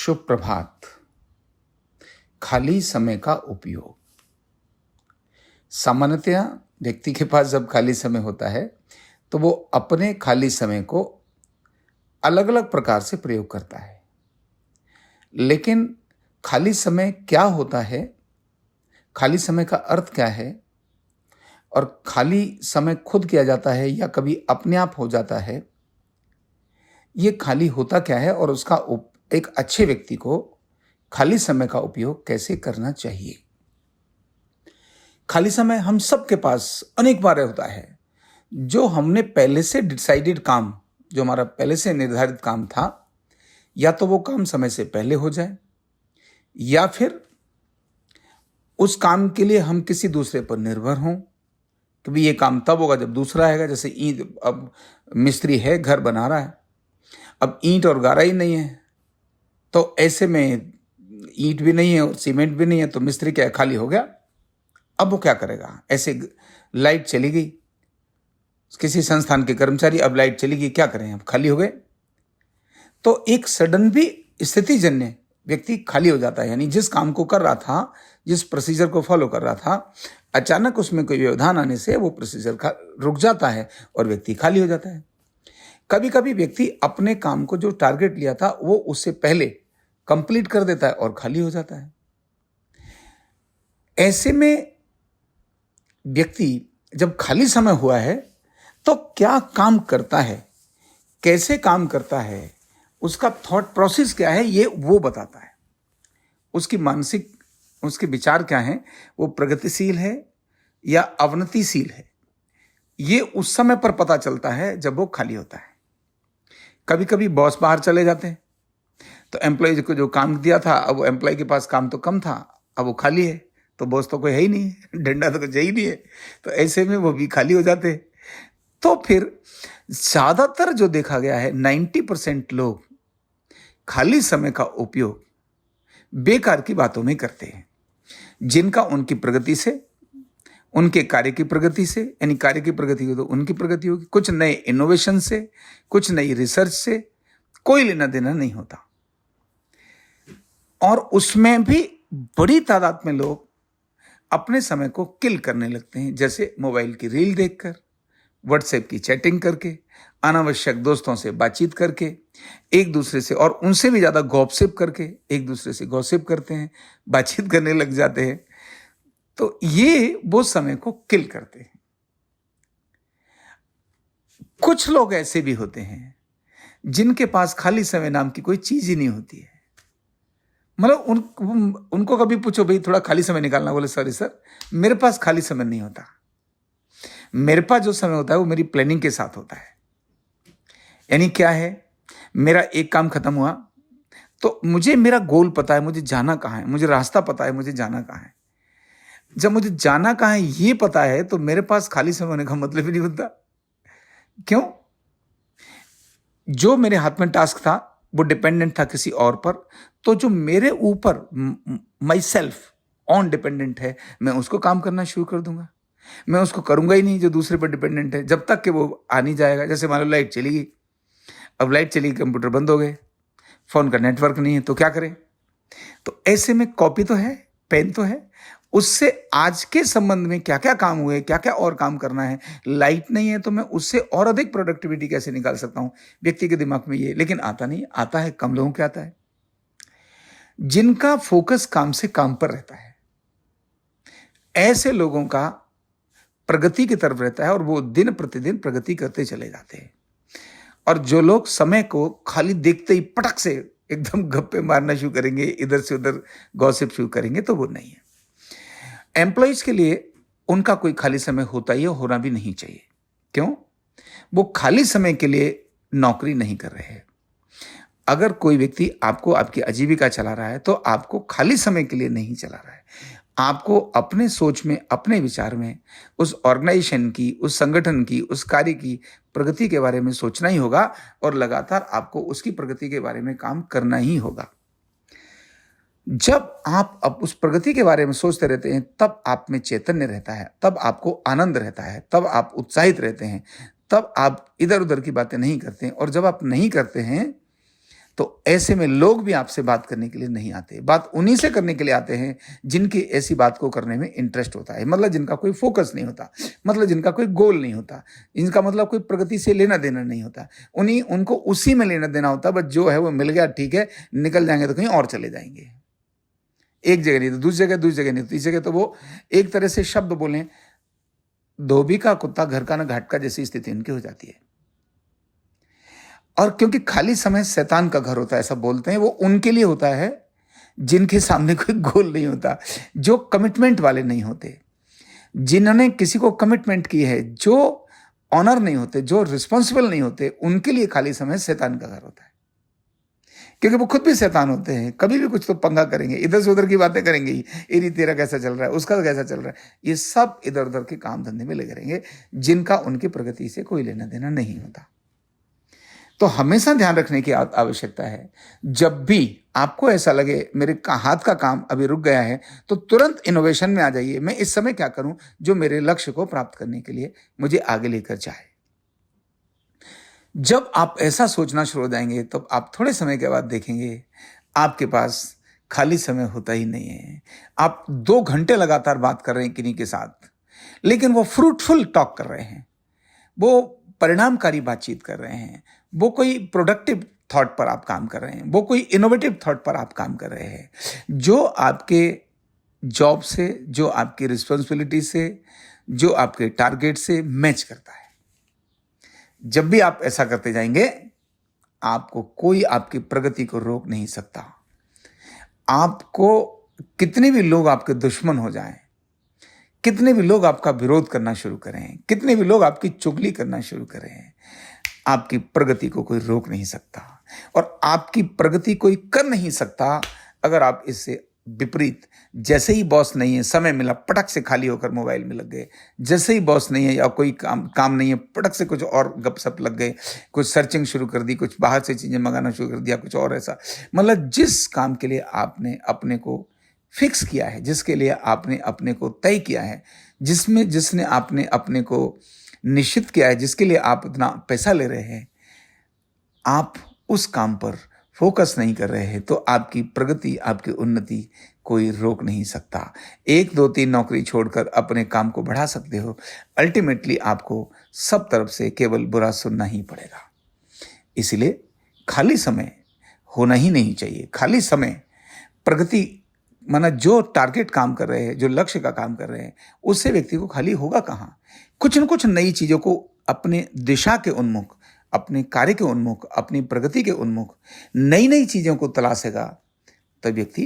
शुभ प्रभात। खाली समय का उपयोग। सामान्यतया व्यक्ति के पास जब खाली समय होता है तो वो अपने खाली समय को अलग अलग प्रकार से प्रयोग करता है। लेकिन खाली समय क्या होता है, खाली समय का अर्थ क्या है और खाली समय खुद किया जाता है या कभी अपने आप हो जाता है, ये खाली होता क्या है और उसका एक अच्छे व्यक्ति को खाली समय का उपयोग कैसे करना चाहिए। खाली समय हम सबके पास अनेक बार होता है। जो हमने पहले से डिसाइडेड काम, जो हमारा पहले से निर्धारित काम था, या तो वो काम समय से पहले हो जाए या फिर उस काम के लिए हम किसी दूसरे पर निर्भर हों कि भी ये काम तब होगा जब दूसरा आएगा। जैसे ईंट, अब मिस्त्री है, घर बना रहा है, अब ईंट और गारा ही नहीं है, तो ऐसे में ईंट भी नहीं है और सीमेंट भी नहीं है, तो मिस्त्री क्या खाली हो गया। अब वो क्या करेगा। ऐसे लाइट चली गई, किसी संस्थान के कर्मचारी, अब लाइट चली गई, क्या करें, अब खाली हो गए। तो एक सडन भी स्थिति जन्य व्यक्ति खाली हो जाता है। यानी जिस काम को कर रहा था, जिस प्रोसीजर को फॉलो कर रहा था, अचानक उसमें कोई व्यवधान आने से वो प्रोसीजर रुक जाता है और व्यक्ति खाली हो जाता है। कभी कभी व्यक्ति अपने काम को जो टारगेट लिया था वो उससे पहले कंप्लीट कर देता है और खाली हो जाता है। ऐसे में व्यक्ति जब खाली समय हुआ है तो क्या काम करता है, कैसे काम करता है, उसका थॉट प्रोसेस क्या है, ये वो बताता है। उसकी मानसिक, उसके विचार क्या हैं, वो प्रगतिशील है या अवनतिशील है, ये उस समय पर पता चलता है जब वो खाली होता है। कभी कभी बॉस बाहर चले जाते हैं तो एम्प्लॉय को जो काम दिया था, अब वो एम्प्लॉय के पास काम तो कम था, अब वो खाली है, तो बॉस तो कोई है ही नहीं, डंडा तो कुछ है ही नहीं है, तो ऐसे में वो भी खाली हो जाते हैं। तो फिर ज्यादातर जो देखा गया है, 90% लोग खाली समय का उपयोग बेकार की बातों में करते हैं, जिनका उनकी प्रगति से, उनके कार्य की प्रगति से, यानी कार्य की प्रगति हो तो उनकी प्रगति होगी, कुछ नए इनोवेशन से, कुछ नई रिसर्च से कोई लेना देना नहीं होता। और उसमें भी बड़ी तादाद में लोग अपने समय को किल करने लगते हैं, जैसे मोबाइल की रील देखकर, व्हाट्सएप की चैटिंग करके, अनावश्यक दोस्तों से बातचीत करके, एक दूसरे से, और उनसे भी ज्यादा गॉसिप करके, एक दूसरे से गॉसिप करते हैं, बातचीत करने लग जाते हैं। तो ये वो समय को किल करते हैं। कुछ लोग ऐसे भी होते हैं जिनके पास खाली समय नाम की कोई चीज ही नहीं होती है। मतलब उनको कभी पूछो भाई थोड़ा खाली समय निकालना, बोले सॉरी सर, मेरे पास खाली समय नहीं होता। मेरे पास जो समय होता है वो मेरी प्लानिंग के साथ होता है। यानी क्या है, मेरा एक काम खत्म हुआ तो मुझे मेरा गोल पता है, मुझे जाना कहाँ है, मुझे रास्ता पता है, मुझे जाना कहाँ है। जब मुझे जाना कहाँ है ये पता है तो मेरे पास खाली समय होने का मतलब ही नहीं होता। क्यों? जो मेरे हाथ में टास्क था वो डिपेंडेंट था किसी और पर, तो जो मेरे ऊपर माई सेल्फ ऑन डिपेंडेंट है, मैं उसको काम करना शुरू कर दूंगा। मैं उसको करूंगा ही नहीं जो दूसरे पर डिपेंडेंट है, जब तक कि वो आ नहीं जाएगा। जैसे मान लो लाइट चली गई, अब लाइट चली गई, कंप्यूटर बंद हो गए, फोन का नेटवर्क नहीं है, तो क्या करें। तो ऐसे में कॉपी तो है, पेन तो है, उससे आज के संबंध में क्या क्या काम हुए, क्या क्या और काम करना है। लाइट नहीं है तो मैं उससे और अधिक प्रोडक्टिविटी कैसे निकाल सकता हूं, व्यक्ति के दिमाग में ये, लेकिन आता नहीं, आता है कम लोगों को आता है। जिनका फोकस काम से काम पर रहता है, ऐसे लोगों का प्रगति की तरफ रहता है और वो दिन प्रतिदिन प्रगति करते चले जाते हैं। और जो लोग समय को खाली देखते ही पटक से एकदम गप्पे मारना शुरू करेंगे, इधर से उधर गॉसिप शुरू करेंगे, तो वो नहीं है। एम्प्लॉइज के लिए उनका कोई खाली समय होता ही, होना भी नहीं चाहिए। क्यों? वो खाली समय के लिए नौकरी नहीं कर रहे हैं। अगर कोई व्यक्ति आपको आपकी आजीविका चला रहा है तो आपको खाली समय के लिए नहीं चला रहा है। आपको अपने सोच में, अपने विचार में उस ऑर्गेनाइजेशन की, उस संगठन की, उस कार्य की प्रगति के बारे में सोचना ही होगा और लगातार आपको उसकी प्रगति के बारे में काम करना ही होगा। जब आप अब उस प्रगति के बारे में सोचते रहते हैं तब आप में चैतन्य रहता है, तब आपको आनंद रहता है, तब आप उत्साहित रहते हैं, तब आप इधर उधर की बातें नहीं करते हैं। और जब आप नहीं करते हैं तो ऐसे में लोग भी आपसे बात करने के लिए नहीं आते। बात उन्हीं से करने के लिए आते हैं जिनकी ऐसी बात को करने में इंटरेस्ट होता है, मतलब जिनका कोई फोकस नहीं होता, मतलब जिनका कोई गोल नहीं होता, इनका मतलब कोई प्रगति से लेना देना नहीं होता। उनको उसी में लेना देना होता, बस जो है वो मिल गया ठीक है, निकल जाएंगे तो कहीं और चले जाएंगे। एक जगह नहीं तो दूसरी जगह नहीं तो तीसरी जगह, तो वो एक तरह से शब्द बोलें, धोबी का कुत्ता घर का न घाट का जैसी स्थिति उनकी हो जाती है। और क्योंकि खाली समय शैतान का घर होता है ऐसा बोलते हैं, वो उनके लिए होता है जिनके सामने कोई गोल नहीं होता, जो कमिटमेंट वाले नहीं होते, जिन्होंने किसी को कमिटमेंट की है, जो ऑनर नहीं होते, जो रिस्पॉन्सिबल नहीं होते, उनके लिए खाली समय शैतान का घर होता है। क्योंकि वो खुद भी शैतान होते हैं, कभी भी कुछ तो पंगा करेंगे, इधर से उधर की बातें करेंगे ही, एरी तेरा कैसा चल रहा है, उसका कैसा चल रहा है, ये सब इधर उधर के काम धंधे में लगे रहेंगे, जिनका उनकी प्रगति से कोई लेना देना नहीं होता। तो हमेशा ध्यान रखने की आवश्यकता है, जब भी आपको ऐसा लगे मेरे हाथ का काम अभी रुक गया है, तो तुरंत इनोवेशन में आ जाइए, मैं इस समय क्या करूं जो मेरे लक्ष्य को प्राप्त करने के लिए मुझे आगे लेकर जाए। जब आप ऐसा सोचना शुरू हो जाएंगे, तो आप थोड़े समय के बाद देखेंगे आपके पास खाली समय होता ही नहीं है। आप 2 घंटे लगातार बात कर रहे हैं किन्हीं के साथ, लेकिन वो फ्रूटफुल टॉक कर रहे हैं, वो परिणामकारी बातचीत कर रहे हैं, वो कोई प्रोडक्टिव थॉट पर आप काम कर रहे हैं, वो कोई इनोवेटिव थॉट पर आप काम कर रहे हैं, जो आपके जॉब से, जो आपकी रिस्पॉन्सिबिलिटी से, जो आपके टारगेट से मैच करता है। जब भी आप ऐसा करते जाएंगे, आपको कोई आपकी प्रगति को रोक नहीं सकता। आपको कितने भी लोग आपके दुश्मन हो जाएं, कितने भी लोग आपका विरोध करना शुरू करें, कितने भी लोग आपकी चुगली करना शुरू करें, आपकी प्रगति को कोई रोक नहीं सकता। और आपकी प्रगति कोई कर नहीं सकता अगर आप इससे विपरीत, जैसे ही बॉस नहीं है, समय मिला पटक से खाली होकर मोबाइल में लग गए, जैसे ही बॉस नहीं है या कोई काम नहीं है, पटक से कुछ और गपशप लग गए, कुछ सर्चिंग शुरू कर दी, कुछ बाहर से चीजें मंगाना शुरू कर दिया, कुछ और ऐसा, मतलब जिस काम के लिए आपने अपने को फिक्स किया है, जिसके लिए आपने अपने को तय किया है, जिसने आपने अपने को निश्चित किया है, जिसके लिए आप इतना पैसा ले रहे हैं, आप उस काम पर फोकस नहीं कर रहे हैं, तो आपकी प्रगति, आपकी उन्नति कोई रोक नहीं सकता। 1, 2, 3 नौकरी छोड़कर अपने काम को बढ़ा सकते हो, अल्टीमेटली आपको सब तरफ से केवल बुरा सुनना ही पड़ेगा। इसलिए खाली समय होना ही नहीं चाहिए। खाली समय प्रगति, माना जो टारगेट काम कर रहे हैं, जो लक्ष्य का काम कर रहे हैं, उससे व्यक्ति को खाली होगा कहाँ। कुछ न कुछ नई चीजों को अपने दिशा के उन्मुख, अपने कार्य के उन्मुख, अपनी प्रगति के उन्मुख नई नई चीजों को तलाशेगा, तब व्यक्ति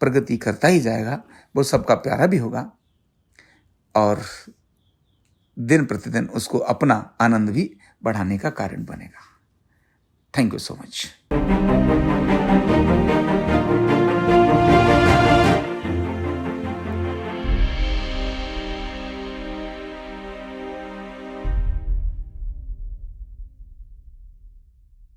प्रगति करता ही जाएगा। वो सबका प्यारा भी होगा और दिन प्रतिदिन उसको अपना आनंद भी बढ़ाने का कारण बनेगा। Thank you so much.